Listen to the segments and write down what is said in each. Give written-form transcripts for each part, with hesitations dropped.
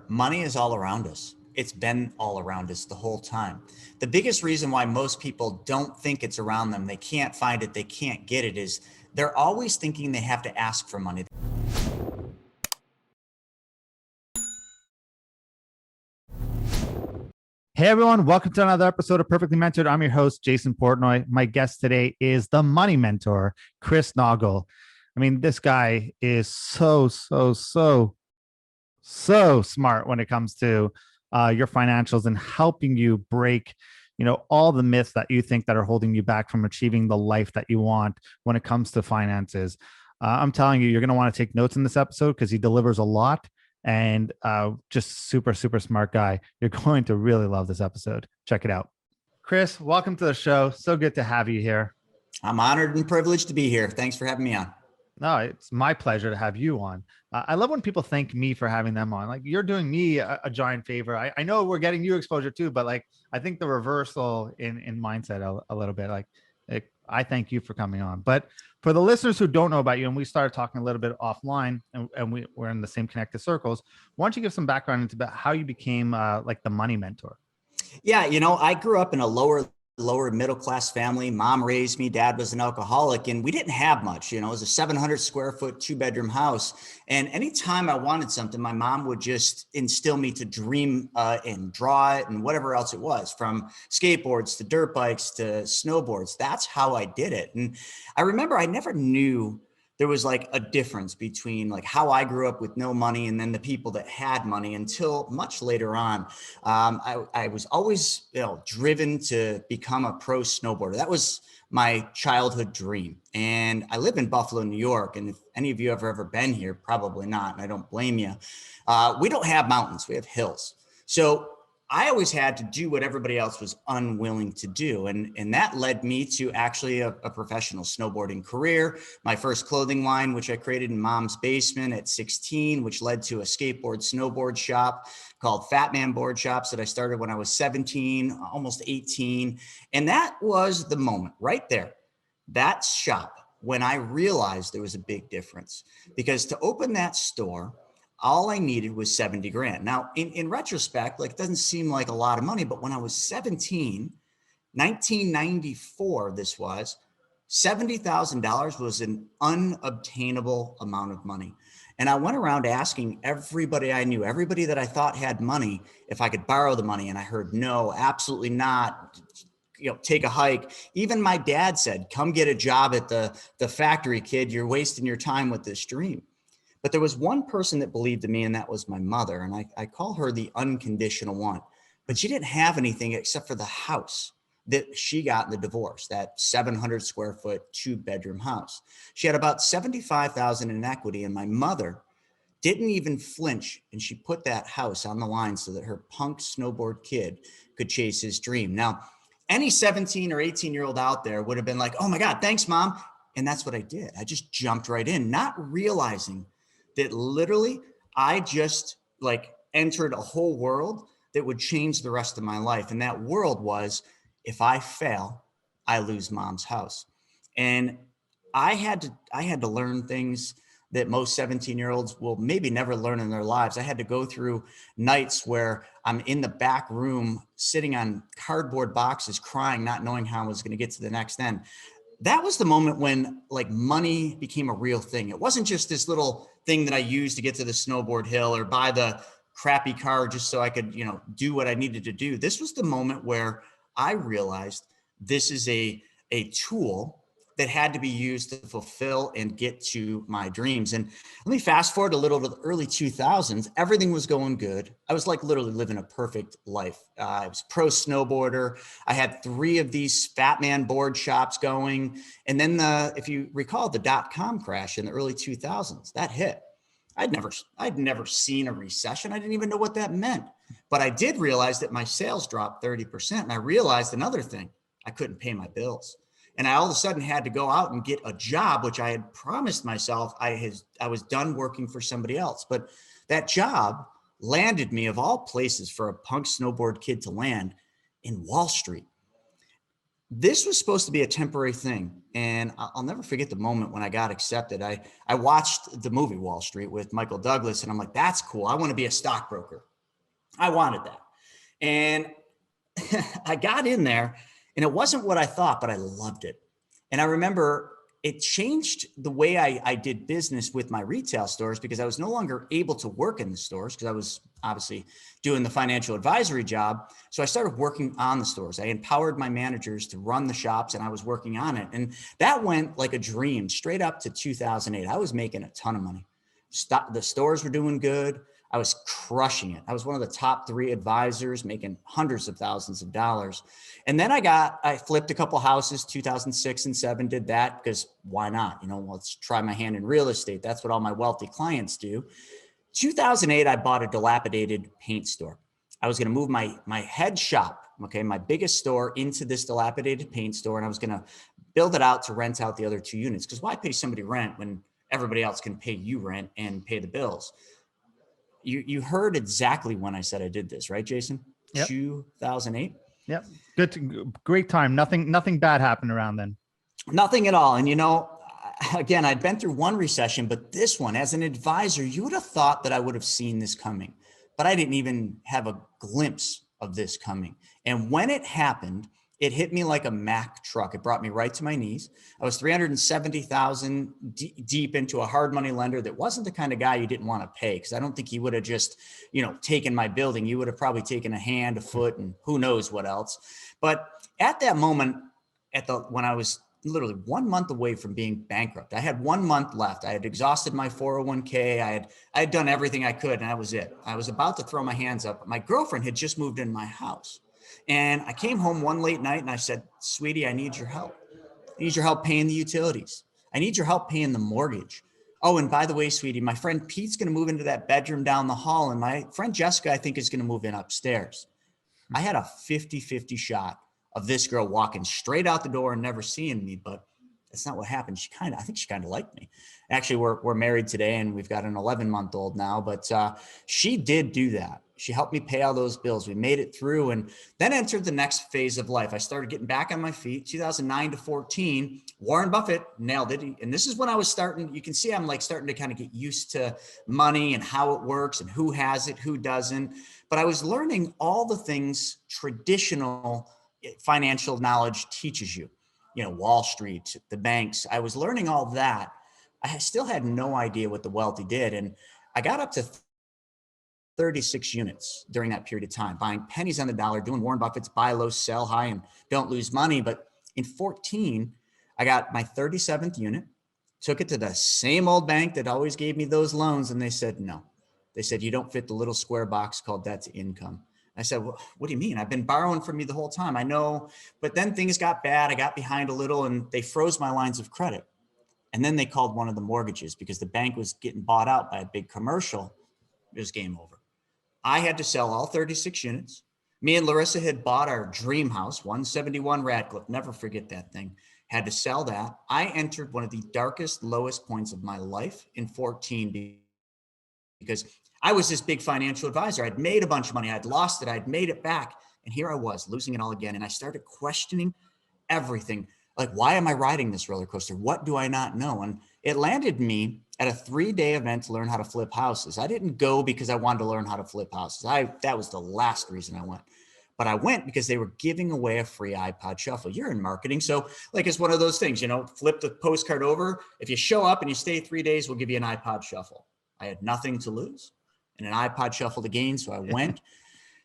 Money is all around us. It's been all around us the whole time. The biggest reason why most people don't think it's around them, they can't find it, they can't get it, is they're always thinking they have to ask for money. Hey everyone, welcome to another episode of Perfectly Mentored. I'm your host, Jason Portnoy. My guest today is the money mentor, Chris Naugle. I mean, this guy is so smart when it comes to your financials and helping you break, all the myths that you think that are holding you back from achieving the life that you want when it comes to finances. I'm telling you, you're going to want to take notes in this episode because he delivers a lot. And just super smart guy. You're going to really love this episode. Check it out. Chris, welcome to the show. So good to have you here. I'm honored and privileged to be here. Thanks for having me on. No, it's my pleasure to have you on. I love when people thank me for having them on. Like, you're doing me a giant favor. I know we're getting you exposure too, but like, I think the reversal in mindset a little bit. I thank you for coming on. But for the listeners who don't know about you, and we started talking a little bit offline, and we're in the same connected circles, why don't you give some background into about how you became like the money mentor? Yeah, I grew up in a lower middle class family. Mom raised me, dad was an alcoholic, and we didn't have much. It was a 700 square foot 2-bedroom house. And anytime I wanted something, my mom would just instill me to dream and draw it and whatever else it was, from skateboards to dirt bikes to snowboards. That's how I did it. And I remember I never knew there was like a difference between like how I grew up with no money and then the people that had money until much later on. I was always, driven to become a pro snowboarder. That was my childhood dream. And I live in Buffalo, New York. And if any of you have ever been here, probably not. And I don't blame you. We don't have mountains, we have hills. So I always had to do what everybody else was unwilling to do. And that led me to actually a professional snowboarding career. My first clothing line, which I created in mom's basement at 16, which led to a skateboard snowboard shop called Fat Man Board Shops that I started when I was 17, almost 18. And that was the moment right there, that shop, when I realized there was a big difference. Because to open that store, all I needed was 70 grand. Now, in retrospect, like, it doesn't seem like a lot of money, but when I was 17, 1994, this was, $70,000 was an unobtainable amount of money. And I went around asking everybody I knew, everybody that I thought had money, if I could borrow the money. And I heard, no, absolutely not. Take a hike. Even my dad said, come get a job at the factory, kid. You're wasting your time with this dream. But there was one person that believed in me, and that was my mother. And I call her the unconditional one. But she didn't have anything except for the house that she got in the divorce, that 700 square foot 2-bedroom house. She had about 75,000 in equity, and my mother didn't even flinch, and she put that house on the line so that her punk snowboard kid could chase his dream. Now, any 17 or 18-year-old out there would have been like, oh my God, thanks, Mom. And that's what I did. I just jumped right in, not realizing that literally I just like entered a whole world that would change the rest of my life. And that world was, if I fail, I lose Mom's house. And I had to learn things that most 17-year-olds will maybe never learn in their lives. I had to go through nights where I'm in the back room sitting on cardboard boxes, crying, not knowing how I was going to get to the next end. That was the moment when like money became a real thing. It wasn't just this little thing that I used to get to the snowboard hill or buy the crappy car just so I could, do what I needed to do. This was the moment where I realized this is a tool that had to be used to fulfill and get to my dreams. And let me fast forward a little to the early 2000s. Everything was going good. I was like literally living a perfect life. I was pro snowboarder. I had 3 of these Fat Man board shops going. And then if you recall, the .com crash in the early 2000s, that hit. I'd never seen a recession. I didn't even know what that meant. But I did realize that my sales dropped 30%. And I realized another thing, I couldn't pay my bills. And I all of a sudden had to go out and get a job, which I had promised myself I was done working for somebody else. But that job landed me, of all places, for a punk snowboard kid to land, in Wall Street. this was supposed to be a temporary thing. And I'll never forget the moment when I got accepted. I watched the movie Wall Street with Michael Douglas, and I'm like, that's cool. I want to be a stockbroker. I wanted that. And I got in there, and it wasn't what I thought, but I loved it. And I remember it changed the way I did business with my retail stores, because I was no longer able to work in the stores because I was obviously doing the financial advisory job. So I started working on the stores. I empowered my managers to run the shops, and I was working on it. And that went like a dream straight up to 2008. I was making a ton of money. The stores were doing good. I was crushing it. I was one of the top 3 advisors, making hundreds of thousands of dollars. And then I flipped a couple houses, 2006 and 7, did that because why not? Let's try my hand in real estate. That's what all my wealthy clients do. 2008, I bought a dilapidated paint store. I was going to move my head shop, okay, my biggest store, into this dilapidated paint store. And I was going to build it out to rent out the other 2 units, because why pay somebody rent when everybody else can pay you rent and pay the bills? You heard exactly when I said I did this, right, Jason? Yep. 2008. Yep. Great time. Nothing bad happened around then. Nothing at all. And again, I'd been through one recession, but this one, as an advisor, you would have thought that I would have seen this coming, but I didn't even have a glimpse of this coming. And when it happened, it hit me like a Mack truck. It brought me right to my knees. I was 370,000 deep into a hard money lender that wasn't the kind of guy you didn't want to pay, because I don't think he would have just, taken my building. You would have probably taken a hand, a foot, and who knows what else. But at that moment, when I was literally 1 month away from being bankrupt, I had 1 month left. I had exhausted my 401k. I had done everything I could, and that was it. I was about to throw my hands up. My girlfriend had just moved in my house. And I came home one late night and I said, sweetie, I need your help. I need your help paying the utilities. I need your help paying the mortgage. Oh, and by the way, sweetie, my friend Pete's going to move into that bedroom down the hall. And my friend Jessica, I think, is going to move in upstairs. I had a 50-50 shot of this girl walking straight out the door and never seeing me, but that's not what happened. I think she kind of liked me. Actually, we're married today and we've got an 11-month-old now, but she did do that. She helped me pay all those bills. We made it through, and then entered the next phase of life. I started getting back on my feet. 2009 to 14, Warren Buffett nailed it. And this is when I was starting, you can see I'm like starting to kind of get used to money and how it works and who has it, who doesn't. But I was learning all the things traditional financial knowledge teaches you. Wall Street, the banks. I was learning all that. I still had no idea what the wealthy did. And I got up to 36 units during that period of time, buying pennies on the dollar, doing Warren Buffett's buy low, sell high, and don't lose money. But in 14, I got my 37th unit, took it to the same old bank that always gave me those loans. And they said, no. They said, you don't fit the little square box called debt to income. I said, well, what do you mean? I've been borrowing from you the whole time. I know, but then things got bad. I got behind a little and they froze my lines of credit. And then they called one of the mortgages because the bank was getting bought out by a big commercial. It was game over. I had to sell all 36 units. Me and Larissa had bought our dream house, 171 Radcliffe. Never forget that thing. Had to sell that. I entered one of the darkest, lowest points of my life in 14 because I was this big financial advisor. I'd made a bunch of money. I'd lost it. I'd made it back. And here I was losing it all again. And I started questioning everything. Like, why am I riding this roller coaster? What do I not know? And it landed me at a 3-day event to learn how to flip houses. I didn't go because I wanted to learn how to flip houses. That was the last reason I went. But I went because they were giving away a free iPod shuffle. You're in marketing. So like, it's one of those things, flip the postcard over. If you show up and you stay 3 days, we'll give you an iPod shuffle. I had nothing to lose and an iPod shuffle to gain. So I went.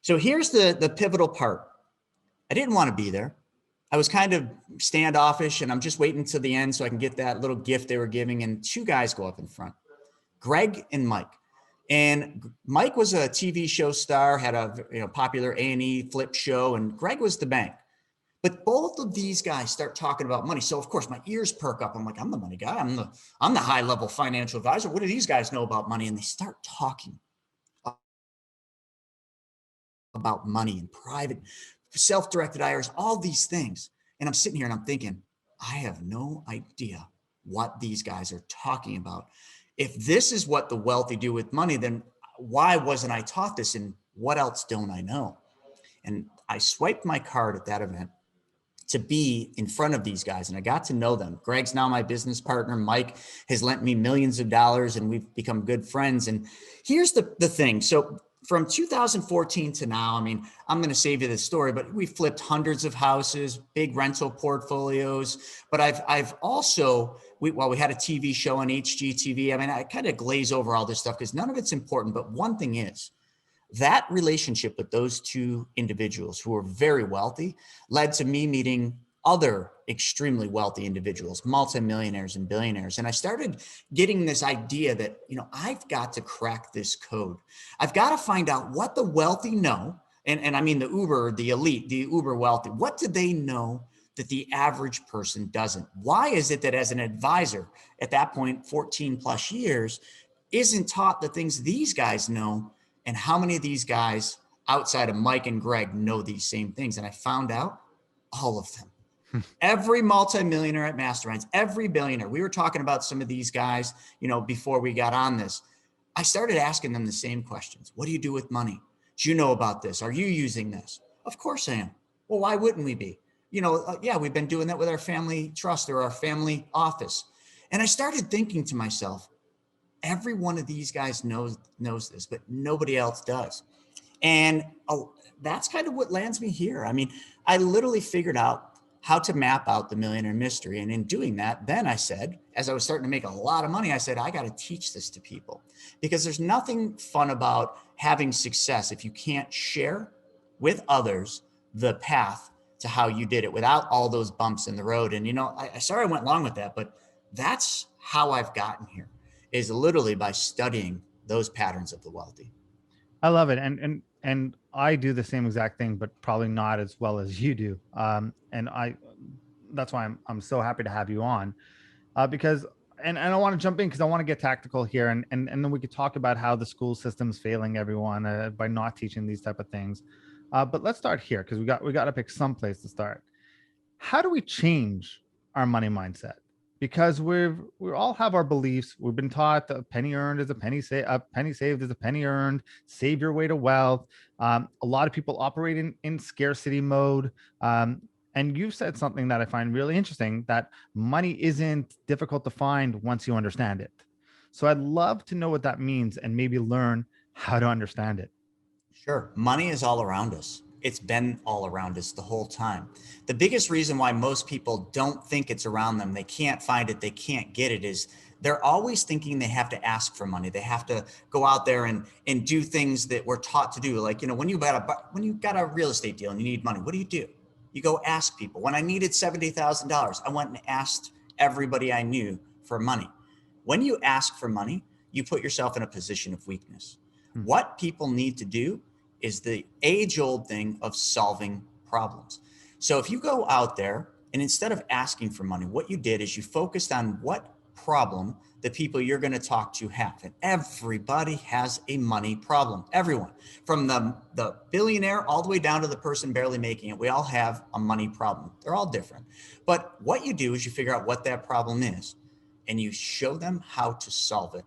So here's the pivotal part. I didn't want to be there. I was kind of standoffish and I'm just waiting to the end so I can get that little gift they were giving. And 2 guys go up in front, Greg and Mike. And Mike was a TV show star, had a popular A&E flip show, and Greg was the bank. But both of these guys start talking about money. So of course my ears perk up. I'm like, I'm the money guy. I'm the high level financial advisor. What do these guys know about money? And they start talking about money and private self-directed IRAs, all these things. And I'm sitting here and I'm thinking, I have no idea what these guys are talking about. If this is what the wealthy do with money, then why wasn't I taught this? And what else don't I know? And I swiped my card at that event to be in front of these guys. And I got to know them. Greg's now my business partner. Mike has lent me millions of dollars and we've become good friends. And here's the thing. So from 2014 to now, I mean, I'm going to save you this story, but we flipped hundreds of houses, big rental portfolios. But I've also, we had a TV show on HGTV. I mean, I kind of glaze over all this stuff because none of it's important. But one thing is, that relationship with those two individuals who were very wealthy led to me meeting other extremely wealthy individuals, multimillionaires and billionaires. And I started getting this idea that, I've got to crack this code. I've got to find out what the wealthy know. And I mean, the elite, the uber wealthy, what do they know that the average person doesn't? Why is it that as an advisor at that point, 14 plus years, isn't taught the things these guys know? And how many of these guys outside of Mike and Greg know these same things? And I found out all of them. Every multimillionaire at Masterminds, every billionaire. We were talking about some of these guys, before we got on this. I started asking them the same questions. What do you do with money? Do you know about this? Are you using this? Of course I am. Well, why wouldn't we be? Yeah, we've been doing that with our family trust or our family office. And I started thinking to myself, every one of these guys knows this, but nobody else does. And that's kind of what lands me here. I mean, I literally figured out how to map out the millionaire mystery. And in doing that, then I said, as I was starting to make a lot of money, I said, I got to teach this to people because there's nothing fun about having success if you can't share with others the path to how you did it without all those bumps in the road. And, sorry I went long with that, but that's how I've gotten here. Is literally by studying those patterns of the wealthy. I love it. And I do the same exact thing, but probably not as well as you do. That's why I'm so happy to have you on because I want to jump in because I want to get tactical here. And then we could talk about how the school system's failing everyone by not teaching these type of things. But let's start here because we got to pick some place to start. How do we change our money mindset? Because we all have our beliefs. We've been taught that a penny earned is a penny saved. A penny saved is a penny earned. Save your way to wealth. A lot of people operate in scarcity mode. And you've said something that I find really interesting, that money isn't difficult to find once you understand it. So I'd love to know what that means and maybe learn how to understand it. Sure. Money is all around us. It's been all around us the whole time. The biggest reason why most people don't think it's around them, they can't find it, they can't get it, is they're always thinking they have to ask for money. They have to go out there and do things that we're taught to do. Like, when you got a real estate deal and you need money, what do? You go ask people. When I needed $70,000, I went and asked everybody I knew for money. When you ask for money, you put yourself in a position of weakness. What people need to do is the age-old thing of solving problems. So if you go out there and instead of asking for money, what you did is you focused on what problem the people you're going to talk to have. And everybody has a money problem. Everyone, from the billionaire all the way down to the person barely making it, we all have a money problem. They're all different. But what you do is you figure out what that problem is and you show them how to solve it.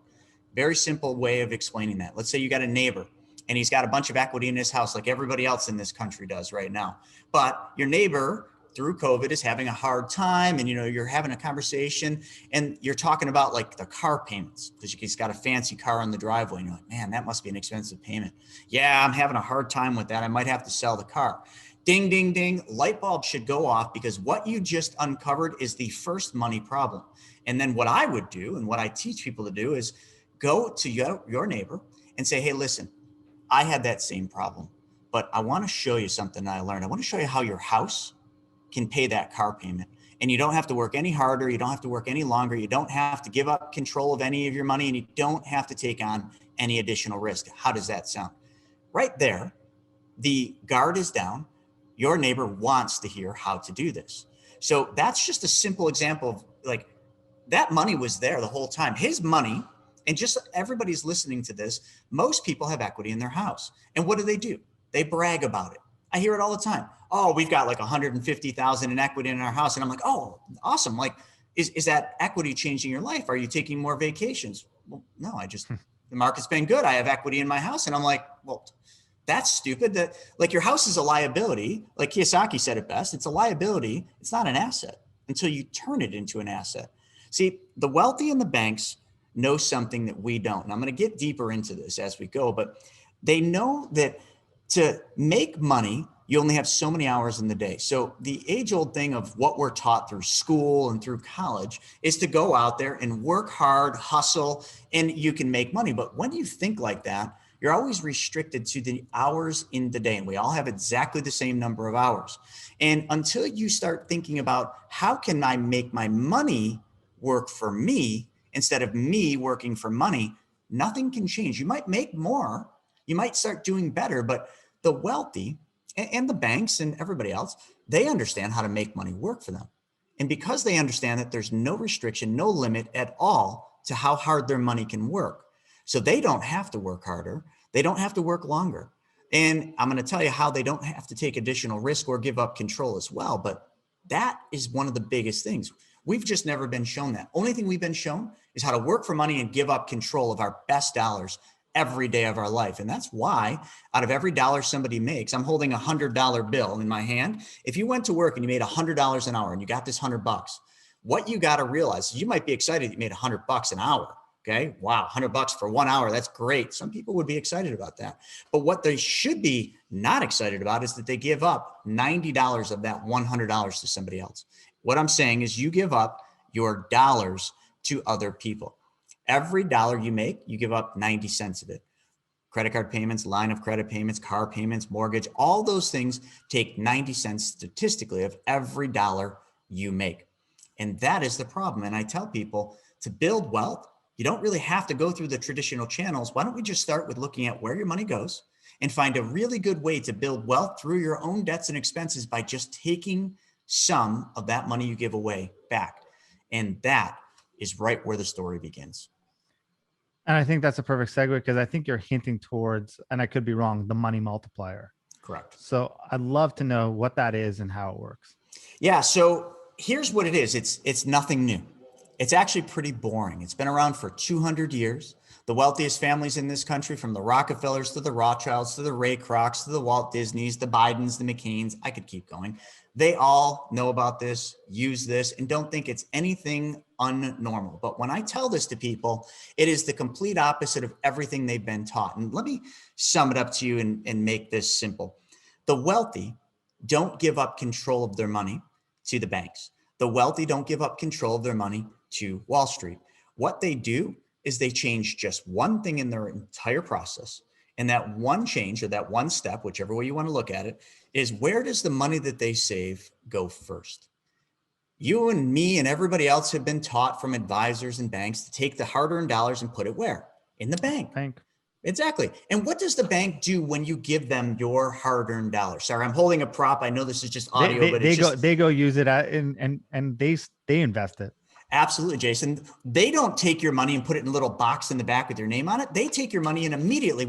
Very simple way of explaining that. Let's say you got a neighbor and he's got a bunch of equity in his house like everybody else in this country does right now. But your neighbor through COVID is having a hard time and, you're having a conversation and you're talking about like the car payments because he's got a fancy car on the driveway. And you're like, man, that must be an expensive payment. Yeah, I'm having a hard time with that. I might have to sell the car. Ding, ding, ding. Light bulb should go off because what you just uncovered is the first money problem. And then what I would do and what I teach people to do is go to your neighbor and say, hey, listen, I had that same problem, but I want to show you something I learned. I want to show you how your house can pay that car payment. And you don't have to work any harder. You don't have to work any longer. You don't have to give up control of any of your money and you don't have to take on any additional risk. How does that sound? Right there, the guard is down. Your neighbor wants to hear how to do this. So that's just a simple example of like that money was there the whole time. His money. And just everybody's listening to this, most people have equity in their house. And what do? They brag about it. I hear it all the time. Oh, we've got like 150,000 in equity in our house. And I'm like, oh, awesome. Like, is that equity changing your life? Are you taking more vacations? Well, no, the market's been good. I have equity in my house. And I'm like, well, That's stupid. That, like, your house is a liability. Like Kiyosaki said it best, it's a liability. It's not an asset until you turn it into an asset. See, the wealthy and the banks know something that we don't. And I'm going to get deeper into this as we go, but they know that to make money, you only have so many hours in the day. So the age old thing of what we're taught through school and through college is to go out there and work hard, hustle, and you can make money. But when you think like that, you're always restricted to the hours in the day. And we all have exactly the same number of hours. And until you start thinking about how can I make my money work for me instead of me working for money, nothing can change. You might make more, you might start doing better, but the wealthy and the banks and everybody else, they understand how to make money work for them. And because they understand that there's no restriction, no limit at all to how hard their money can work. So they don't have to work harder. They don't have to work longer. And I'm going to tell you how they don't have to take additional risk or give up control as well. But that is one of the biggest things. We've just never been shown that. Only thing we've been shown is how to work for money and give up control of our best dollars every day of our life. And that's why out of every dollar somebody makes, I'm holding $100 bill in my hand. If you went to work and you made $100 an hour and you got this $100, what you got to realize is you might be excited that you made $100 an hour. Okay. Wow. $100 for 1 hour. That's great. Some people would be excited about that. But what they should be not excited about is that they give up $90 of that $100 to somebody else. What I'm saying is you give up your dollars to other people. Every dollar you make, you give up 90 cents of it. Credit card payments, line of credit payments, car payments, mortgage, all those things take 90 cents statistically of every dollar you make. And that is the problem. And I tell people to build wealth, you don't really have to go through the traditional channels. Why don't we just start with looking at where your money goes and find a really good way to build wealth through your own debts and expenses by just taking some of that money you give away back. And that is right where the story begins. And I think that's a perfect segue because I think you're hinting towards, and I could be wrong, the money multiplier. Correct. So I'd love to know what that is and how it works. Yeah. So here's what it is. It's nothing new. It's actually pretty boring. It's been around for 200 years. The wealthiest families in this country, from the Rockefellers to the Rothschilds to the Ray Krocs to the Walt Disneys, the Bidens, the McCains, I could keep going. They all know about this, use this, and don't think it's anything unnormal. But when I tell this to people, it is the complete opposite of everything they've been taught. And let me sum it up to you and make this simple. The wealthy don't give up control of their money to the banks. The wealthy don't give up control of their money to Wall Street. What they do is they change just one thing in their entire process. And that one change, or that one step, whichever way you want to look at it, is where does the money that they save go first? You and me and everybody else have been taught from advisors and banks to take the hard-earned dollars and put it where? In the bank. Exactly. And what does the bank do when you give them your hard-earned dollars? Sorry, I'm holding a prop. I know this is just audio, but they go use it and they invest it. Absolutely, Jason. They don't take your money and put it in a little box in the back with your name on it. They take your money and immediately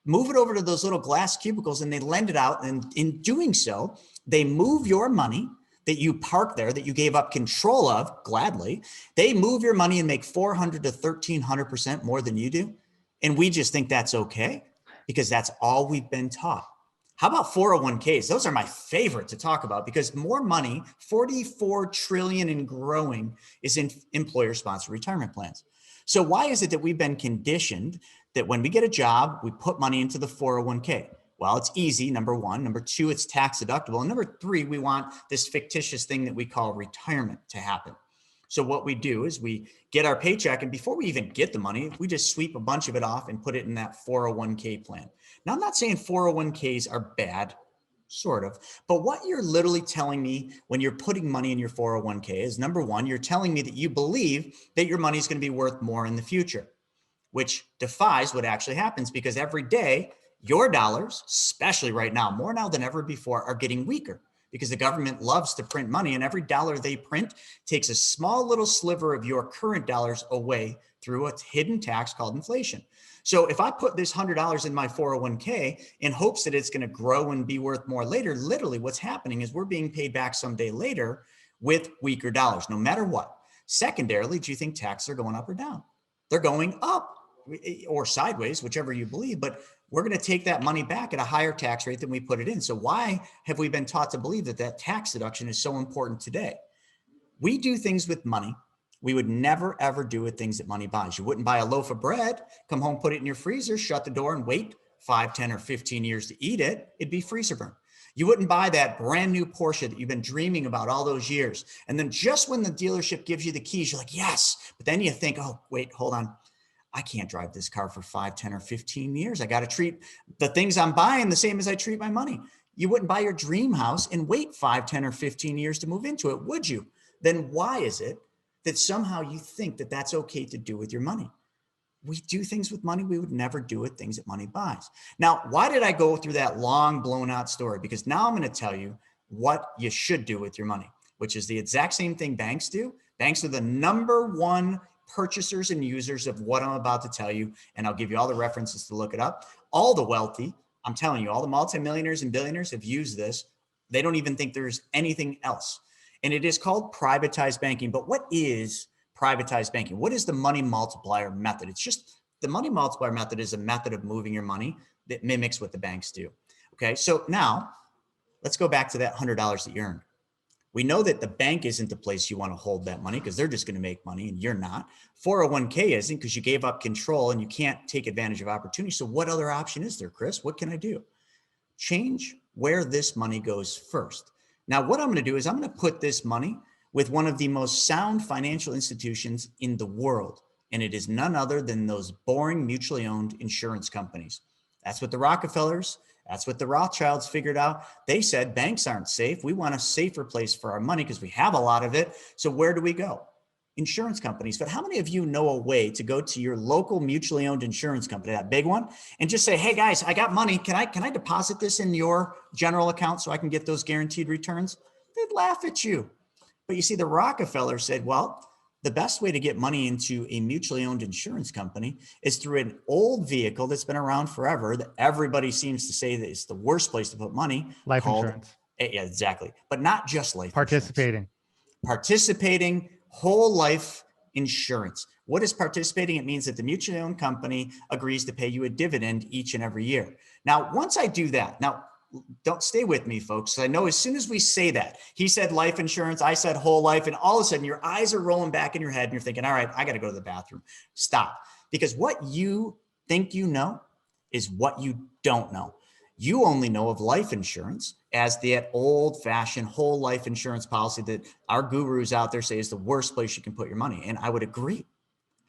move it over to those little glass cubicles and they lend it out. And in doing so, they move your money that you park there, that you gave up control of gladly. They move your money and make 400 to 1,300% more than you do. And we just think that's okay because that's all we've been taught. How about 401ks? Those are my favorite to talk about because more money, 44 trillion and growing, is in employer-sponsored retirement plans. So why is it that we've been conditioned that when we get a job, we put money into the 401k? Well, it's easy, number one. Number two, it's tax deductible. And number three, we want this fictitious thing that we call retirement to happen. So what we do is we get our paycheck, and before we even get the money, we just sweep a bunch of it off and put it in that 401k plan. Now, I'm not saying 401ks are bad, sort of, but what you're literally telling me when you're putting money in your 401k is, number one, you're telling me that you believe that your money is going to be worth more in the future, which defies what actually happens because every day your dollars, especially right now, more now than ever before, are getting weaker. Because the government loves to print money, and every dollar they print takes a small little sliver of your current dollars away through a hidden tax called inflation. So if I put this $100 in my 401k in hopes that it's going to grow and be worth more later, literally what's happening is we're being paid back someday later with weaker dollars, no matter what. Secondarily, do you think taxes are going up or down? They're going up or sideways, whichever you believe. But we're going to take that money back at a higher tax rate than we put it in. So why have we been taught to believe that that tax deduction is so important today? We do things with money we would never, ever do with things that money buys. You wouldn't buy a loaf of bread, come home, put it in your freezer, shut the door and wait 5, 10, or 15 years to eat it. It'd be freezer burn. You wouldn't buy that brand new Porsche that you've been dreaming about all those years. And then just when the dealership gives you the keys, you're like, yes. But then you think, oh, wait, hold on. I can't drive this car for 5, 10, or 15 years. I got to treat the things I'm buying the same as I treat my money. You wouldn't buy your dream house and wait 5, 10, or 15 years to move into it, would you? Then why is it that somehow you think that that's okay to do with your money? We do things with money we would never do with things that money buys. Now, why did I go through that long blown out story? Because now I'm going to tell you what you should do with your money, which is the exact same thing banks do. Banks are the number one purchasers and users of what I'm about to tell you. And I'll give you all the references to look it up. All the wealthy, I'm telling you, all the multimillionaires and billionaires have used this. They don't even think there's anything else. And it is called privatized banking. But what is privatized banking? What is the money multiplier method? It's just the money multiplier method is a method of moving your money that mimics what the banks do. Okay, so now let's go back to that $100 that you earned. We know that the bank isn't the place you want to hold that money because they're just going to make money and you're not. 401k isn't because you gave up control and you can't take advantage of opportunity. So what other option is there, Chris? What can I do? Change where this money goes first. Now, what I'm going to do is I'm going to put this money with one of the most sound financial institutions in the world. And it is none other than those boring mutually owned insurance companies. That's what the Rockefellers, that's what the Rothschilds figured out. They said banks aren't safe. We want a safer place for our money because we have a lot of it. So where do we go? Insurance companies. But how many of you know a way to go to your local mutually owned insurance company, that big one, and just say, hey guys, I got money. Can I deposit this in your general account so I can get those guaranteed returns? They'd laugh at you. But you see, the Rockefeller said, well, the best way to get money into a mutually owned insurance company is through an old vehicle that's been around forever that everybody seems to say that it's the worst place to put money. Life insurance. Yeah, exactly. But not just life Participating. insurance. Participating whole life insurance. What is participating? It means that the mutually owned company agrees to pay you a dividend each and every year. Now, once I do that, now, don't stay with me, folks. I know as soon as we say that, he said life insurance, I said whole life, and all of a sudden your eyes are rolling back in your head and you're thinking, all right, I got to go to the bathroom. Stop. Because what you think you know is what you don't know. You only know of life insurance as that old fashioned whole life insurance policy that our gurus out there say is the worst place you can put your money. And I would agree.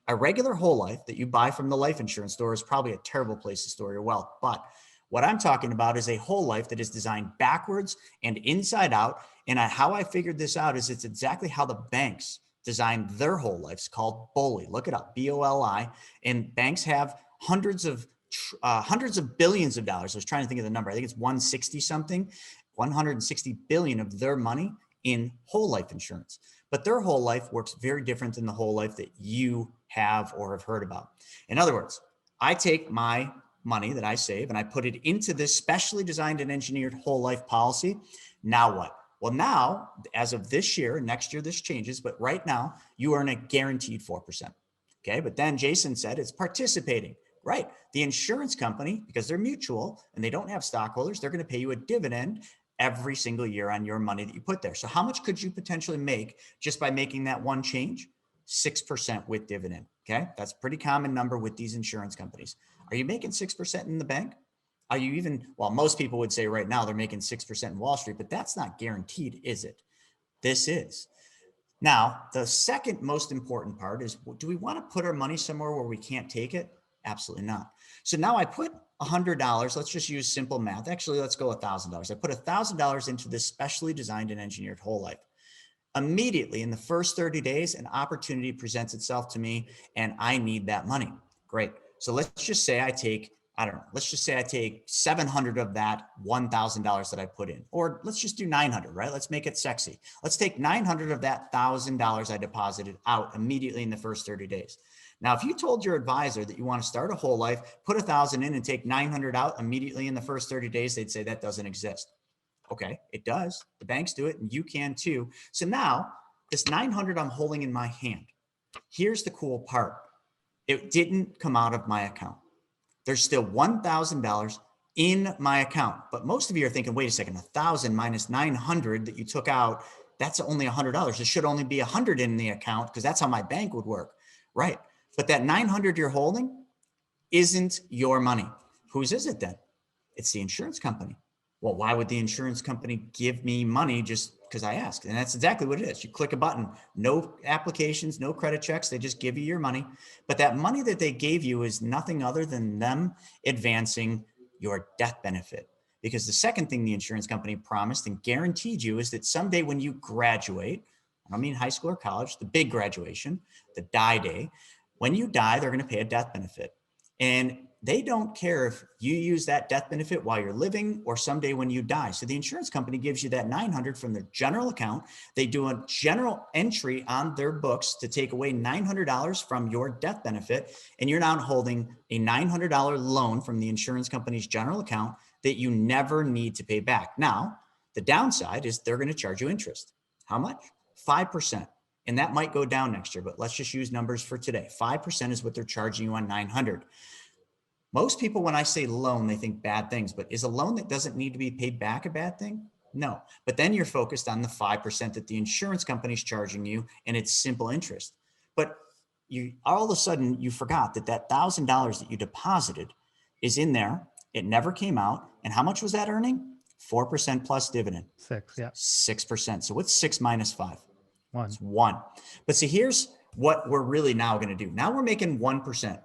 A regular whole life that you buy from the life insurance store is probably a terrible place to store your wealth. But what I'm talking about is a whole life that is designed backwards and inside out. And how I figured this out is it's exactly how the banks designed their whole lives, called BOLI. Look it up, BOLI. And banks have hundreds of billions of dollars. I was trying to think of the number. I think it's 160 something, 160 billion of their money in whole life insurance. But their whole life works very different than the whole life that you have or have heard about. In other words, I take my money that I save and I put it into this specially designed and engineered whole life policy. Now what? Well, now, as of this year, next year, this changes, but right now you earn a guaranteed 4%. Okay. But then Jason said it's participating, right? The insurance company, because they're mutual and they don't have stockholders, they're going to pay you a dividend every single year on your money that you put there. So how much could you potentially make just by making that one change? 6% with dividend. Okay. That's a pretty common number with these insurance companies. Are you making 6% in the bank? Are you even, well, most people would say right now they're making 6% in Wall Street, but that's not guaranteed, is it? This is. Now, the second most important part is, do we want to put our money somewhere where we can't take it? Absolutely not. So now I put $100. Let's just use simple math. Actually, let's go $1,000. I put $1,000 into this specially designed and engineered whole life. Immediately in the first 30 days, an opportunity presents itself to me and I need that money. Great. So let's just say I take, let's just say I take 700 of that $1,000 that I put in, or let's just do 900, right? Let's make it sexy. Let's take 900 of that $1,000 I deposited out immediately in the first 30 days. Now, if you told your advisor that you want to start a whole life, put 1,000 in and take 900 out immediately in the first 30 days, they'd say that doesn't exist. Okay, it does. The banks do it and you can too. So now this 900 I'm holding in my hand. Here's the cool part. It didn't come out of my account. There's still $1,000 in my account. But most of you are thinking, wait a second, 1,000 minus 900 that you took out, that's only $100. It should only be 100 in the account because that's how my bank would work. Right. But that 900 you're holding isn't your money. Whose is it then? It's the insurance company. Well, why would the insurance company give me money just because I asked? And that's exactly what it is. You click a button, no applications, no credit checks. They just give you your money. But that money that they gave you is nothing other than them advancing your death benefit. Because the second thing the insurance company promised and guaranteed you is that someday when you graduate, I don't mean high school or college, the big graduation, the die day, when you die, they're going to pay a death benefit. And they don't care if you use that death benefit while you're living or someday when you die. So the insurance company gives you that 900 from their general account. They do a general entry on their books to take away $900 from your death benefit. And you're now holding a $900 loan from the insurance company's general account that you never need to pay back. Now, the downside is they're going to charge you interest. How much? 5%. And that might go down next year, but let's just use numbers for today. 5% is what they're charging you on 900. Most people, when I say loan, they think bad things, but is a loan that doesn't need to be paid back a bad thing? No. But then you're focused on the 5% that the insurance company is charging you, and it's simple interest. But you all of a sudden you forgot that $1,000 that you deposited is in there. It never came out. And how much was that earning? 4% plus dividend. 6%. So what's 6 minus 5? 1. It's 1. But see, here's what we're really now going to do. Now we're making 1%.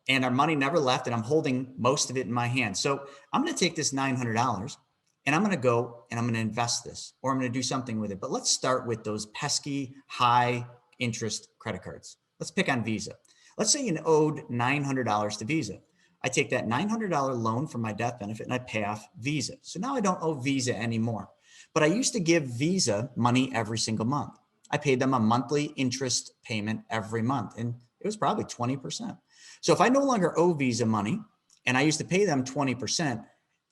And our money never left, and I'm holding most of it in my hand. So I'm going to take this $900 and I'm going to go and I'm going to invest this, or I'm going to do something with it. But let's start with those pesky high interest credit cards. Let's pick on Visa. Let's say you owed $900 to Visa. I take that $900 loan from my death benefit and I pay off Visa. So now I don't owe Visa anymore. But I used to give Visa money every single month. I paid them a monthly interest payment every month, and it was probably 20%. So if I no longer owe Visa money and I used to pay them 20%,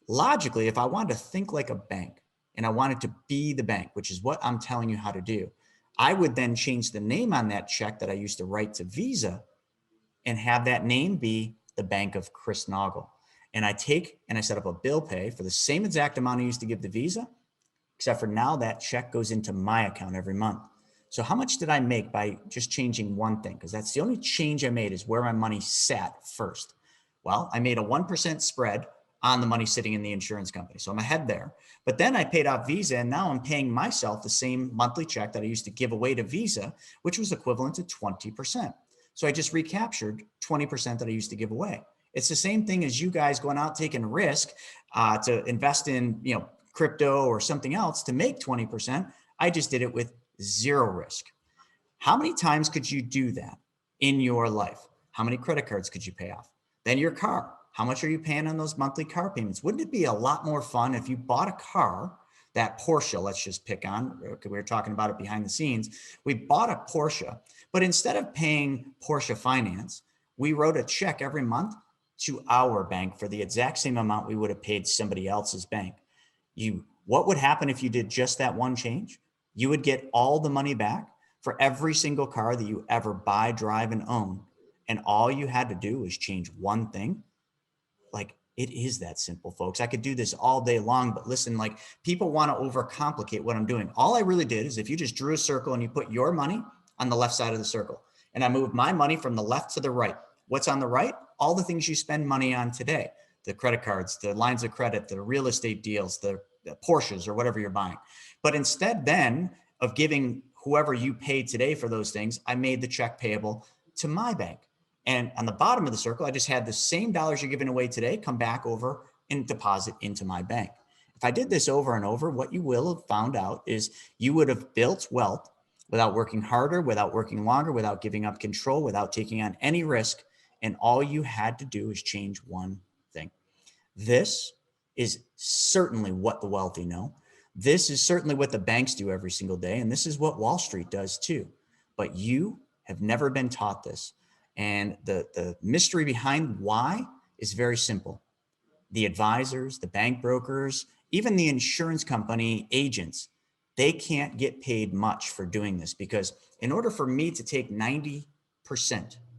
logically, if I wanted to think like a bank and I wanted to be the bank, which is what I'm telling you how to do, I would then change the name on that check that I used to write to Visa and have that name be the Bank of Chris Naugle. And I take and I set up a bill pay for the same exact amount I used to give to Visa, except for now that check goes into my account every month. So how much did I make by just changing one thing? Because that's the only change I made, is where my money sat first. Well, I made a 1% spread on the money sitting in the insurance company. So I'm ahead there. But then I paid off Visa, and now I'm paying myself the same monthly check that I used to give away to Visa, which was equivalent to 20%. So I just recaptured 20% that I used to give away. It's the same thing as you guys going out taking risk to invest in, crypto or something else to make 20%. I just did it with zero risk. How many times could you do that in your life? How many credit cards could you pay off? Then your car. How much are you paying on those monthly car payments? Wouldn't it be a lot more fun if you bought a car, that Porsche, let's just pick on, we were talking about it behind the scenes. We bought a Porsche, but instead of paying Porsche finance, we wrote a check every month to our bank for the exact same amount we would have paid somebody else's bank. What would happen if you did just that one change? You would get all the money back for every single car that you ever buy, drive, and own. And all you had to do was change one thing. Like, it is that simple, folks. I could do this all day long, but listen, like, people want to overcomplicate what I'm doing. All I really did is if you just drew a circle and you put your money on the left side of the circle, and I moved my money from the left to the right. What's on the right? All the things you spend money on today, the credit cards, the lines of credit, the real estate deals, the Porsches, or whatever you're buying. But instead then of giving whoever you paid today for those things, I made the check payable to my bank. And on the bottom of the circle, I just had the same dollars you're giving away today come back over and deposit into my bank. If I did this over and over, what you will have found out is you would have built wealth without working harder, without working longer, without giving up control, without taking on any risk. And all you had to do is change one thing. This is certainly what the wealthy know. This is certainly what the banks do every single day. And this is what Wall Street does too. But you have never been taught this. And the mystery behind why is very simple. The advisors, the bank brokers, even the insurance company agents, they can't get paid much for doing this, because in order for me to take 90%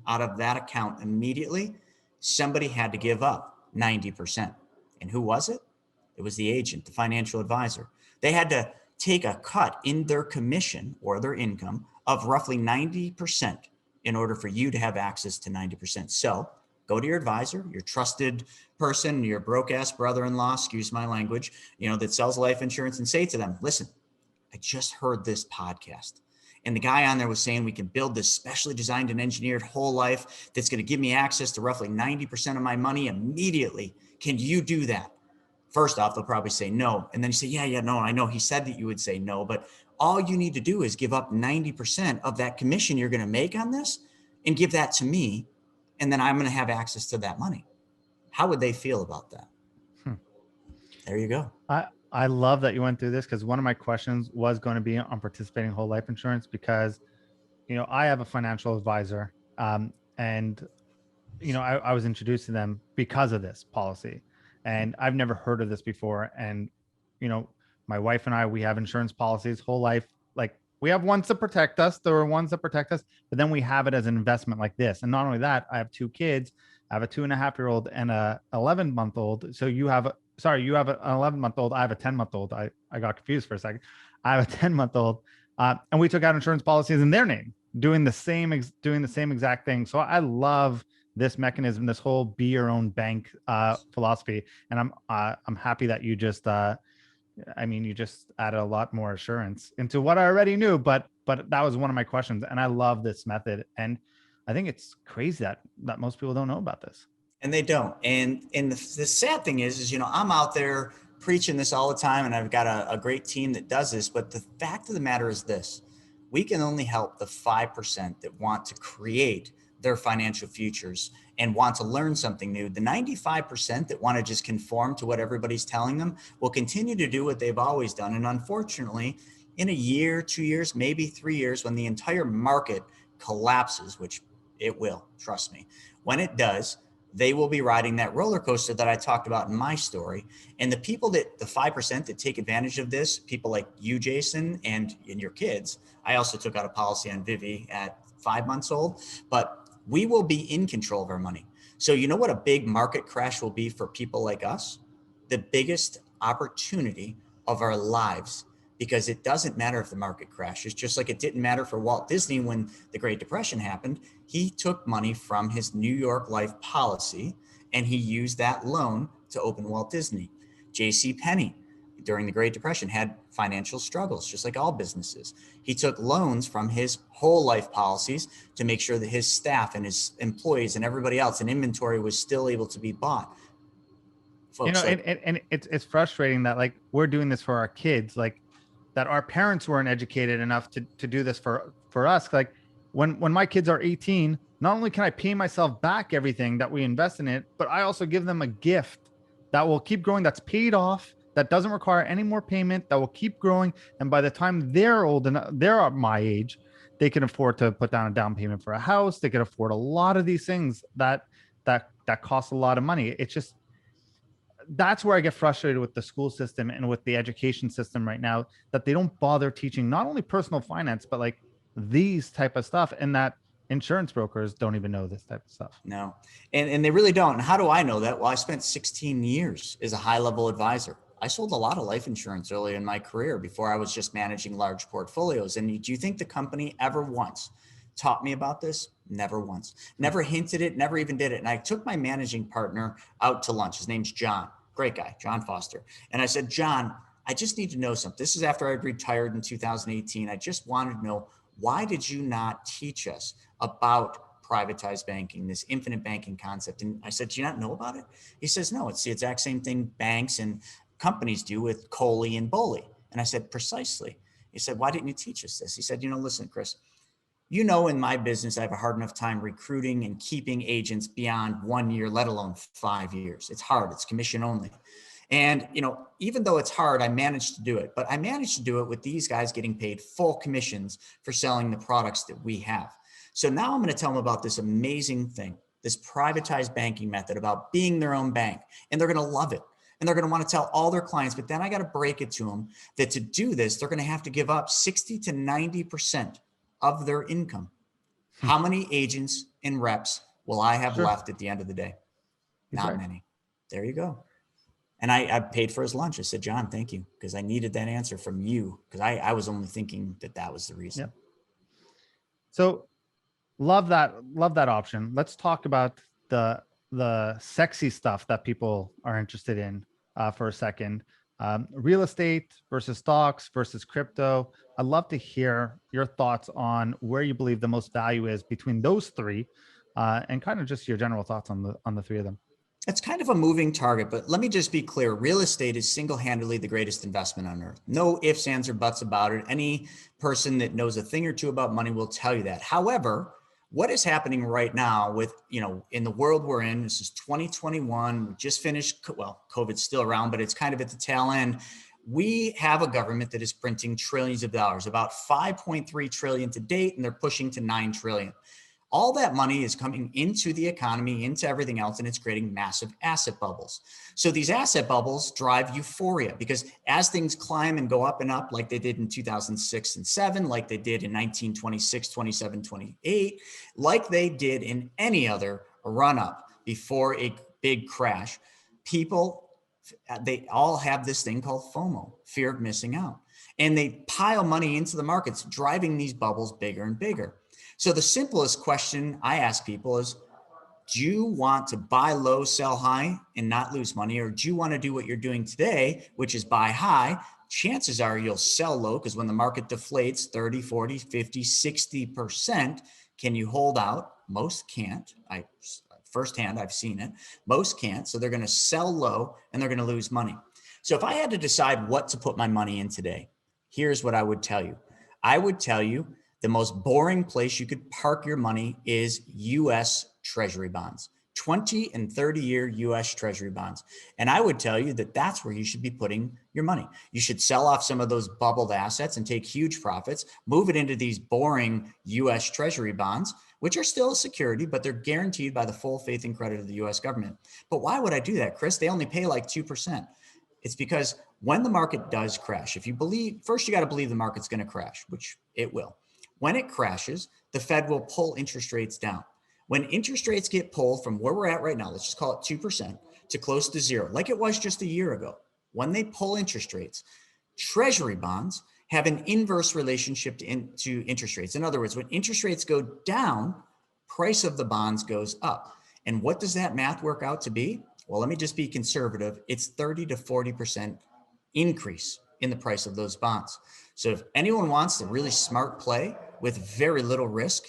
out of that account immediately, somebody had to give up 90%. And who was it? It was the agent, the financial advisor. They had to take a cut in their commission or their income of roughly 90% in order for you to have access to 90%. So go to your advisor, your trusted person, your broke ass brother-in-law, excuse my language, that sells life insurance, and say to them, listen, I just heard this podcast. And the guy on there was saying we can build this specially designed and engineered whole life that's going to give me access to roughly 90% of my money immediately. Can you do that? First off, they'll probably say no. And then you say, yeah, no, I know he said that you would say no, but all you need to do is give up 90% of that commission you're going to make on this and give that to me. And then I'm going to have access to that money. How would they feel about that? There you go. I love that you went through this, because one of my questions was going to be on participating whole life insurance, because, I have a financial advisor, and, I was introduced to them because of this policy, and I've never heard of this before. And, my wife and I, we have insurance policies, whole life, like we have ones to protect us. There are ones that protect us, but then we have it as an investment like this. And not only that, I have 2 kids. I have a 2.5-year-old and a 11-month-old. So you have an 11-month-old. I have a 10-month-old. I got confused for a second. I have a 10-month-old, and we took out insurance policies in their name, doing the same exact thing. So I love this mechanism, this whole be your own bank philosophy. And I'm happy that you just, you just added a lot more assurance into what I already knew, but that was one of my questions. And I love this method. And I think it's crazy that most people don't know about this. And they don't. And the sad thing is, I'm out there preaching this all the time, and I've got a great team that does this. But the fact of the matter is this: we can only help the 5% that want to create their financial futures and want to learn something new. The 95% that want to just conform to what everybody's telling them will continue to do what they've always done. And unfortunately, in a year, 2 years, maybe 3 years, when the entire market collapses, which it will, trust me, when it does, they will be riding that roller coaster that I talked about in my story. And the 5% that take advantage of this, people like you, Jason, and your kids. I also took out a policy on Vivi at 5 months old, but we will be in control of our money. So you know what a big market crash will be for people like us? The biggest opportunity of our lives, because it doesn't matter if the market crashes, just like it didn't matter for Walt Disney when the Great Depression happened. He took money from his New York life policy and he used that loan to open Walt Disney. J.C. Penney, during the Great Depression, had financial struggles, just like all businesses. He took loans from his whole life policies to make sure that his staff and his employees and everybody else and inventory was still able to be bought. Folks, and it's frustrating that like we're doing this for our kids, like that our parents weren't educated enough to do this for us. Like when my kids are 18, not only can I pay myself back everything that we invest in it, but I also give them a gift that will keep growing, that's paid off, that doesn't require any more payment, that will keep growing. And by the time they're old and they're my age, they can afford to put down a down payment for a house. They can afford a lot of these things that cost a lot of money. It's just, that's where I get frustrated with the school system and with the education system right now, that they don't bother teaching not only personal finance, but like these type of stuff, and that insurance brokers don't even know this type of stuff. No, and they really don't. And how do I know that? Well, I spent 16 years as a high-level advisor. I sold a lot of life insurance early in my career before I was just managing large portfolios. And do you think the company ever once taught me about this? Never once. Never hinted it, never even did it. And I took my managing partner out to lunch. His name's John. Great guy, John Foster. And I said, John, I just need to know something. This is after I'd retired in 2018. I just wanted to know, why did you not teach us about privatized banking, this infinite banking concept? And I said, do you not know about it? He says, no, it's the exact same thing banks and companies do with Coley and Boley. And I said, precisely. He said, why didn't you teach us this? He said, listen, Chris, in my business, I have a hard enough time recruiting and keeping agents beyond 1 year, let alone 5 years. It's hard. It's commission only. And, even though it's hard, I managed to do it, but I managed to do it with these guys getting paid full commissions for selling the products that we have. So now I'm going to tell them about this amazing thing, this privatized banking method about being their own bank, and they're going to love it. And they're going to want to tell all their clients, but then I got to break it to them that to do this, they're going to have to give up 60 to 90% of their income. How many agents and reps will I have left at the end of the day? Not right. many. There you go. And I paid for his lunch. I said, John, thank you. Because I needed that answer from you. Because I was only thinking that was the reason. Yep. So love that option. Let's talk about the sexy stuff that people are interested in for a second. Real estate versus stocks versus crypto. I'd love to hear your thoughts on where you believe the most value is between those three, and kind of just your general thoughts on the three of them. It's kind of a moving target, but let me just be clear. Real estate is single-handedly the greatest investment on earth. No ifs, ands, or buts about it. Any person that knows a thing or two about money will tell you that. However, what is happening right now with, in the world we're in, this is 2021, we just finished, well, COVID's still around, but it's kind of at the tail end. We have a government that is printing trillions of dollars, about 5.3 trillion to date, and they're pushing to 9 trillion. All that money is coming into the economy, into everything else, and it's creating massive asset bubbles. So these asset bubbles drive euphoria because as things climb and go up and up, like they did in 2006 and 7, like they did in 1926, 27, 28, like they did in any other run up before a big crash, people, they all have this thing called FOMO, fear of missing out. And they pile money into the markets, driving these bubbles bigger and bigger. So the simplest question I ask people is, do you want to buy low, sell high, and not lose money? Or do you want to do what you're doing today, which is buy high? Chances are you'll sell low because when the market deflates 30, 40, 50, 60%, can you hold out? Most can't. Firsthand, I've seen it. Most can't. So they're going to sell low and they're going to lose money. So if I had to decide what to put my money in today, here's what I would tell you. I would tell you the most boring place you could park your money is U.S. Treasury bonds, 20 and 30-year U.S. Treasury bonds. And I would tell you that that's where you should be putting your money. You should sell off some of those bubbled assets and take huge profits, move it into these boring U.S. Treasury bonds, which are still a security, but they're guaranteed by the full faith and credit of the U.S. government. But why would I do that, Chris? They only pay like 2%. It's because when the market does crash, if you believe, first you got to believe the market's going to crash, which it will. When it crashes, the Fed will pull interest rates down. When interest rates get pulled from where we're at right now, let's just call it 2% to close to zero, like it was just a year ago. When they pull interest rates, Treasury bonds have an inverse relationship to interest rates. In other words, when interest rates go down, price of the bonds goes up. And what does that math work out to be? Well, let me just be conservative. It's 30 to 40% increase in the price of those bonds. So if anyone wants a really smart play with very little risk,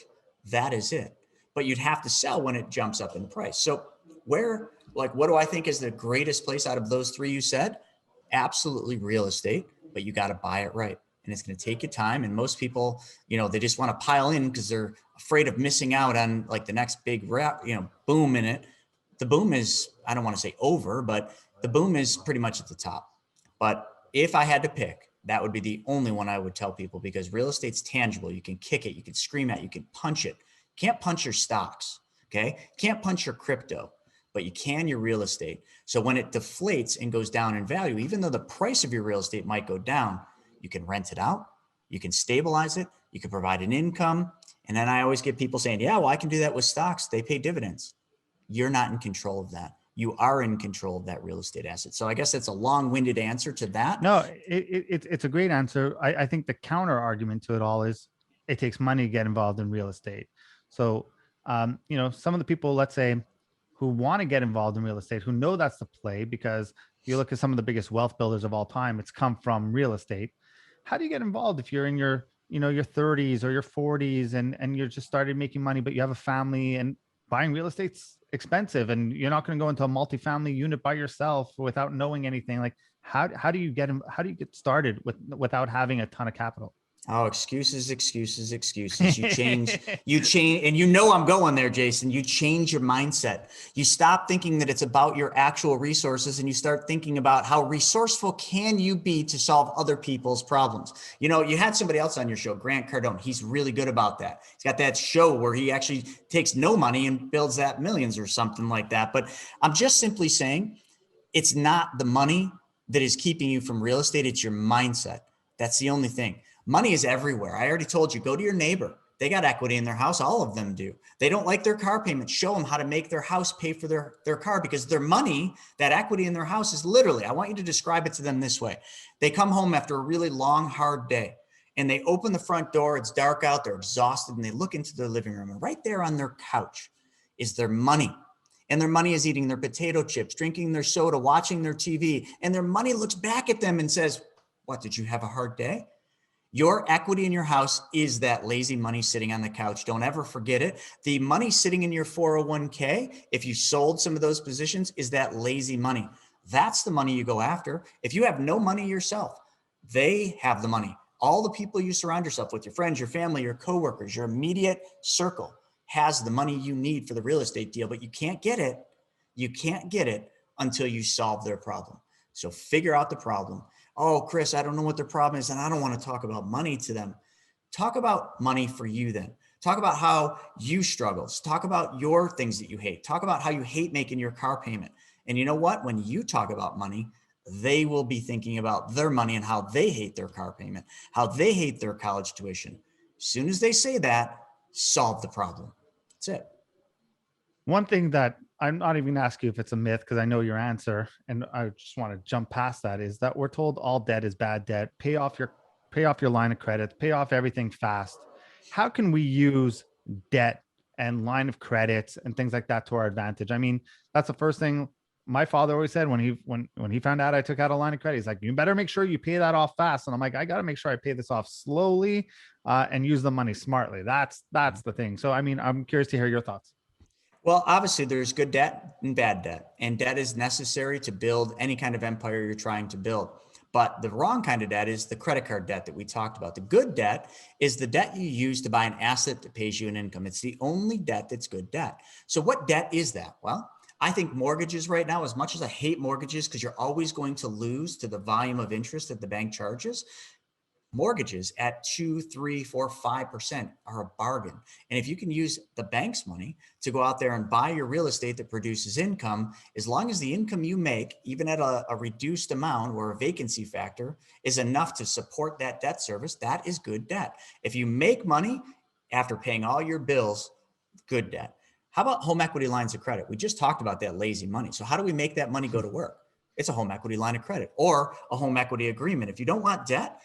that is it. But you'd have to sell when it jumps up in price. So what do I think is the greatest place out of those three you said? Absolutely real estate, but you got to buy it right. And it's going to take you time. And most people, they just want to pile in because they're afraid of missing out on like the next big boom in it. The boom is, I don't want to say over, but the boom is pretty much at the top. But if I had to pick, that would be the only one I would tell people because real estate's tangible. You can kick it, you can scream at it, you can punch it. Can't punch your stocks, okay? Can't punch your crypto, but you can your real estate. So when it deflates and goes down in value, even though the price of your real estate might go down, you can rent it out, you can stabilize it, you can provide an income. And then I always get people saying, yeah, well, I can do that with stocks. They pay dividends. You're not in control of that. You are in control of that real estate asset. So I guess that's a long-winded answer to that. No, it's a great answer. I think the counter argument to it all is it takes money to get involved in real estate. So, some of the people, let's say, who want to get involved in real estate, who know that's the play, because if you look at some of the biggest wealth builders of all time, it's come from real estate. How do you get involved if you're in your 30s or your 40s and you're just started making money, but you have a family and buying real estate's expensive and you're not going to go into a multifamily unit by yourself without knowing anything? Like how do you get started without having a ton of capital? Oh, excuses. You change, and I'm going there, Jason. You change your mindset. You stop thinking that it's about your actual resources and you start thinking about how resourceful can you be to solve other people's problems. You had somebody else on your show, Grant Cardone. He's really good about that. He's got that show where he actually takes no money and builds that millions or something like that. But I'm just simply saying it's not the money that is keeping you from real estate. It's your mindset. That's the only thing. Money is everywhere. I already told you, go to your neighbor. They got equity in their house. All of them do. They don't like their car payment. Show them how to make their house pay for their car, because their money, that equity in their house is literally, I want you to describe it to them this way. They come home after a really long, hard day and they open the front door. It's dark out. They're exhausted and they look into their living room, and right there on their couch is their money. And their money is eating their potato chips, drinking their soda, watching their TV. And their money looks back at them and says, what, did you have a hard day? Your equity in your house is that lazy money sitting on the couch. Don't ever forget it. The money sitting in your 401k, if you sold some of those positions, is that lazy money. That's the money you go after. If you have no money yourself, they have the money. All the people you surround yourself with, your friends, your family, your coworkers, your immediate circle, has the money you need for the real estate deal, but you can't get it. You can't get it until you solve their problem. So figure out the problem. Oh, Chris, I don't know what their problem is, and I don't want to talk about money to them. Talk about money for you then. Talk about how you struggle. Talk about your things that you hate. Talk about how you hate making your car payment. And you know what? When you talk about money, they will be thinking about their money and how they hate their car payment, how they hate their college tuition. As soon as they say that, solve the problem. That's it. One thing that I'm not even gonna ask you if it's a myth, because I know your answer, and I just want to jump past that, is that we're told all debt is bad debt. Pay off your line of credit, pay off everything fast. How can we use debt and line of credits and things like that to our advantage? I mean, that's the first thing my father always said when he found out I took out a line of credit. He's like, you better make sure you pay that off fast. And I'm like, I got to make sure I pay this off slowly and use the money smartly. That's the thing. So, I mean, I'm curious to hear your thoughts. Well, obviously there's good debt and bad debt, and debt is necessary to build any kind of empire you're trying to build. But the wrong kind of debt is the credit card debt that we talked about. The good debt is the debt you use to buy an asset that pays you an income. It's the only debt that's good debt. So what debt is that? Well, I think mortgages right now, as much as I hate mortgages because you're always going to lose to the volume of interest that the bank charges, mortgages at 2, 3, 4, 5% are a bargain. And if you can use the bank's money to go out there and buy your real estate that produces income, as long as the income you make, even at a reduced amount or a vacancy factor, is enough to support that debt service, that is good debt. If you make money after paying all your bills, good debt. How about home equity lines of credit? We just talked about that lazy money. So how do we make that money go to work? It's a home equity line of credit or a home equity agreement. If you don't want debt,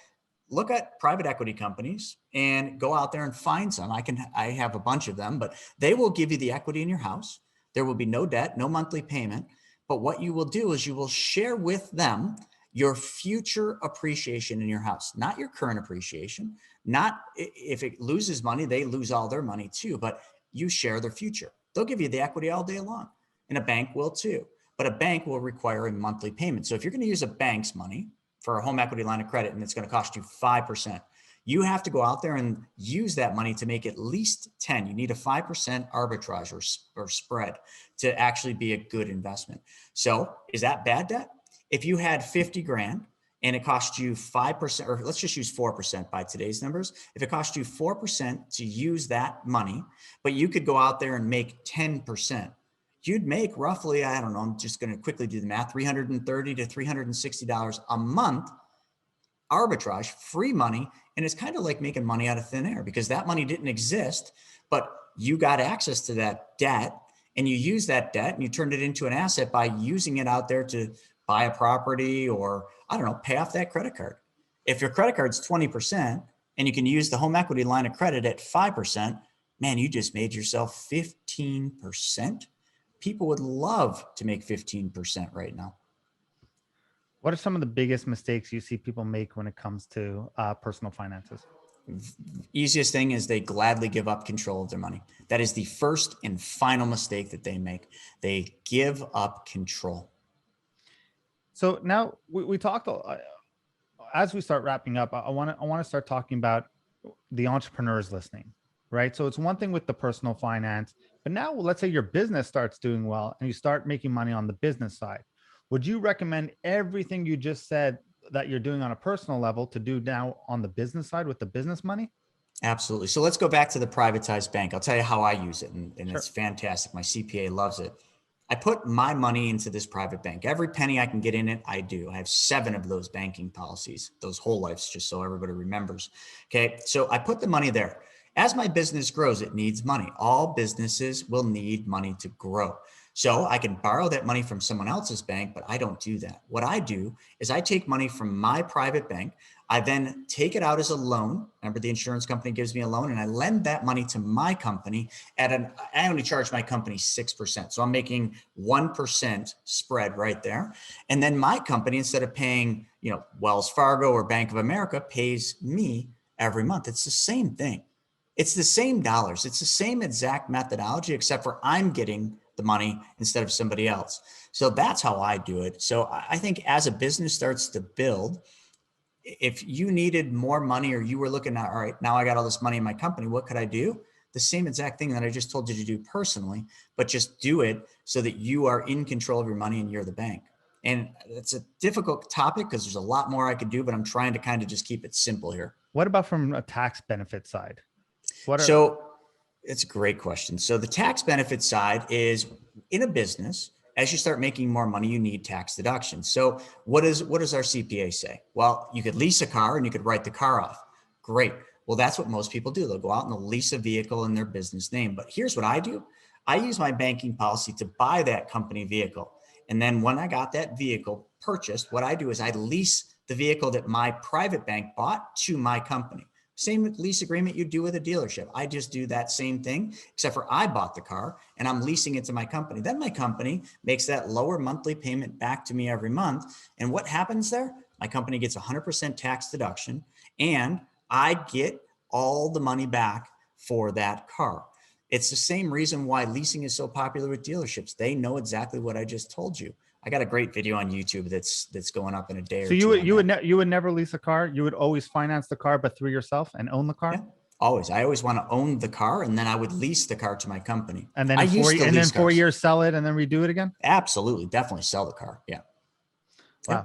look at private equity companies and go out there and find some. I have a bunch of them, but they will give you the equity in your house. There will be no debt, no monthly payment. But what you will do is you will share with them your future appreciation in your house, not your current appreciation. Not if it loses money, they lose all their money too, but you share their future. They'll give you the equity all day long, and a bank will too. But a bank will require a monthly payment. So if you're going to use a bank's money for a home equity line of credit and it's going to cost you 5%, you have to go out there and use that money to make at least 10. You need a 5% arbitrage or spread to actually be a good investment. So is that bad debt? If you had 50 grand and it cost you 5%, or let's just use 4% by today's numbers. If it cost you 4% to use that money, but you could go out there and make 10%, you'd make roughly, I don't know, I'm just going to quickly do the math, $330 to $360 a month arbitrage, free money. And it's kind of like making money out of thin air because that money didn't exist, but you got access to that debt and you use that debt and you turned it into an asset by using it out there to buy a property or, I don't know, pay off that credit card. If your credit card's 20% and you can use the home equity line of credit at 5%, man, you just made yourself 15%. People would love to make 15% right now. What are some of the biggest mistakes you see people make when it comes to personal finances? Easiest thing is they gladly give up control of their money. That is the first and final mistake that they make. They give up control. So now we talked, as we start wrapping up, I want to start talking about the entrepreneurs listening, right? So it's one thing with the personal finance, but now let's say your business starts doing well and you start making money on the business side. Would you recommend everything you just said that you're doing on a personal level to do now on the business side with the business money? Absolutely. So let's go back to the privatized bank. I'll tell you how I use it, and Sure. it's fantastic. My CPA loves it. I put my money into this private bank. Every penny I can get in it, I do. I have 7 of those banking policies, those whole lives, just so everybody remembers. Okay. So I put the money there. As my business grows, it needs money. All businesses will need money to grow. So I can borrow that money from someone else's bank, but I don't do that. What I do is I take money from my private bank. I then take it out as a loan. Remember, the insurance company gives me a loan, and I lend that money to my company I only charge my company 6%. So I'm making 1% spread right there. And then my company, instead of paying, Wells Fargo or Bank of America, pays me every month. It's the same thing. It's the same dollars. It's the same exact methodology, except for I'm getting the money instead of somebody else. So that's how I do it. So I think as a business starts to build, if you needed more money or you were looking at, all right, now I got all this money in my company, what could I do? The same exact thing that I just told you to do personally, but just do it so that you are in control of your money and you're the bank. And it's a difficult topic because there's a lot more I could do, but I'm trying to kind of just keep it simple here. What about from a tax benefit side? So it's a great question. So the tax benefit side is, in a business, as you start making more money, you need tax deductions. So what does our CPA say? Well, you could lease a car and you could write the car off. Great. Well, that's what most people do. They'll go out and they'll lease a vehicle in their business name. But here's what I do. I use my banking policy to buy that company vehicle. And then when I got that vehicle purchased, what I do is I lease the vehicle that my private bank bought to my company. Same lease agreement you do with a dealership. I just do that same thing, except for I bought the car and I'm leasing it to my company. Then my company makes that lower monthly payment back to me every month. And what happens there? My company gets 100% tax deduction and I get all the money back for that car. It's the same reason why leasing is so popular with dealerships. They know exactly what I just told you. I got a great video on YouTube that's going up in a day or two. So you would never lease a car. You would always finance the car, but through yourself and own the car. Yeah, always. I always want to own the car, and then I would lease the car to my company. And then 4 years sell it and then redo it again. Absolutely, definitely sell the car. Yeah. Wow. Yeah.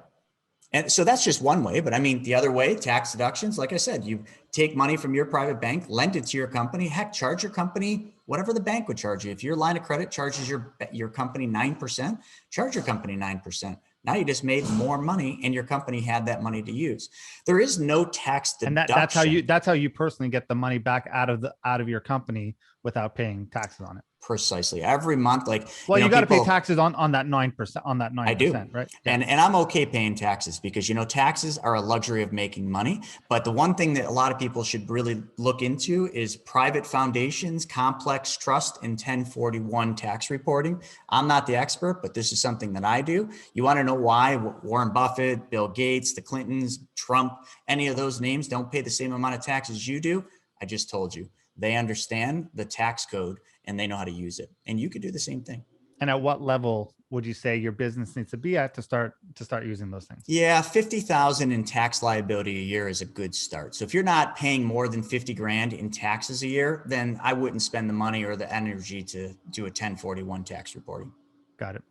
And so that's just one way, but I mean, the other way, tax deductions, like I said, you take money from your private bank, lend it to your company, heck, charge your company whatever the bank would charge you. If your line of credit charges your company 9%, charge your company 9%. Now you just made more money and your company had that money to use. There is no tax deduction. And that's how you personally get the money back out of your company without paying taxes on it. Precisely. Every month, you got to pay taxes on that 9%, on that 9%. I do. Right. Yeah. And I'm okay paying taxes because, taxes are a luxury of making money. But the one thing that a lot of people should really look into is private foundations, complex trust, and 1041 tax reporting. I'm not the expert, but this is something that I do. You want to know why Warren Buffett, Bill Gates, the Clintons, Trump, any of those names don't pay the same amount of taxes you do? I just told you. They understand the tax code and they know how to use it. And you could do the same thing. And at what level would you say your business needs to be at to start using those things? Yeah, 50,000 in tax liability a year is a good start. So if you're not paying more than 50 grand in taxes a year, then I wouldn't spend the money or the energy to do a 1041 tax reporting. Got it.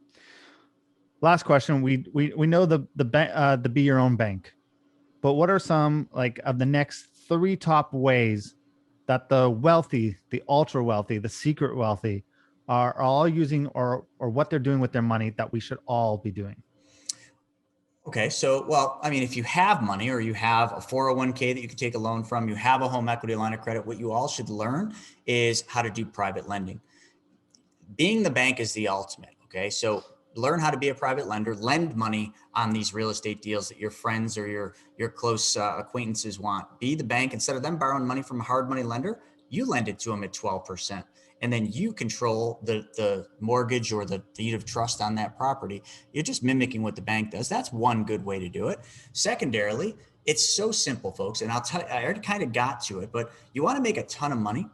Last question. We know the be your own bank, but what are some of the next 3 top ways that the wealthy, the ultra wealthy, the secret wealthy are all using or what they're doing with their money that we should all be doing? Okay. So, well, I mean, if you have money or you have a 401k that you can take a loan from, you have a home equity line of credit, what you all should learn is how to do private lending. Being the bank is the ultimate. Okay. So learn how to be a private lender, lend money on these real estate deals that your friends or your close acquaintances want. Be the bank. Instead of them borrowing money from a hard money lender, you lend it to them at 12%. And then you control the mortgage or the deed of trust on that property. You're just mimicking what the bank does. That's one good way to do it. Secondarily, it's so simple, folks. And I'll tell you, I already kind of got to it, but you want to make a ton of money,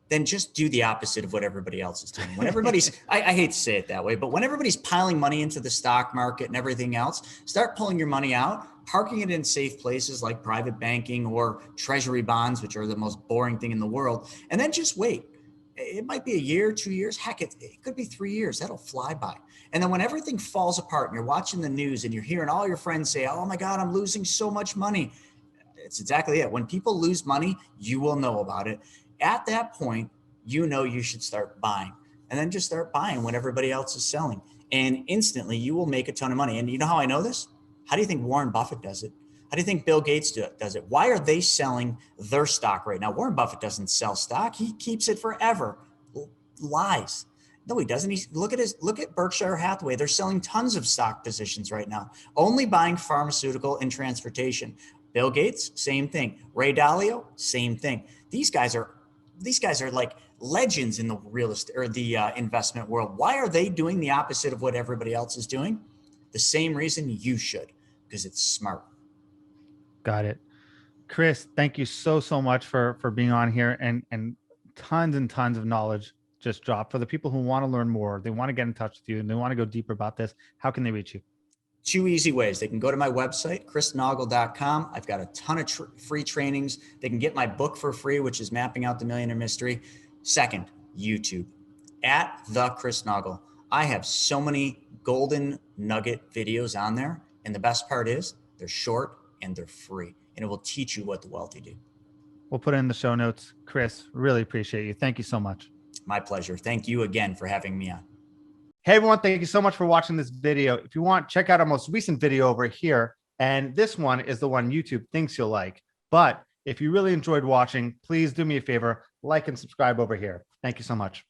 then just do the opposite of what everybody else is doing. When everybody's, I hate to say it that way, but when everybody's piling money into the stock market and everything else, start pulling your money out, parking it in safe places like private banking or treasury bonds, which are the most boring thing in the world. And then just wait. It might be a year, 2 years. Heck, it could be 3 years. That'll fly by. And then when everything falls apart and you're watching the news and you're hearing all your friends say, oh my God, I'm losing so much money. It's exactly it. When people lose money, you will know about it. At that point, you should start buying, and then just start buying when everybody else is selling. And instantly you will make a ton of money. And you know how I know this? How do you think Warren Buffett does it? How do you think Bill Gates does it? Why are they selling their stock right now? Warren Buffett doesn't sell stock. He keeps it forever. Lies. No, he doesn't. Look at Berkshire Hathaway. They're selling tons of stock positions right now, only buying pharmaceutical and transportation. Bill Gates, same thing. Ray Dalio, same thing. These guys are like legends in the real estate or the investment world. Why are they doing the opposite of what everybody else is doing? The same reason you should, because it's smart. Got it. Chris, thank you so much for being on here, and tons and tons of knowledge just dropped. For the people who want to learn more, they want to get in touch with you and they want to go deeper about this, how can they reach you? 2 easy ways. They can go to my website, chrisnaugle.com. I've got a ton of free trainings. They can get my book for free, which is Mapping Out the Millionaire Mystery. Second, YouTube at the Chris Naugle. I have so many golden nugget videos on there. And the best part is they're short and they're free, and it will teach you what the wealthy do. We'll put it in the show notes. Chris, really appreciate you. Thank you so much. My pleasure. Thank you again for having me on. Hey everyone, thank you so much for watching this video. If you want, check out our most recent video over here. And this one is the one YouTube thinks you'll like. But if you really enjoyed watching, please do me a favor, like and subscribe over here. Thank you so much.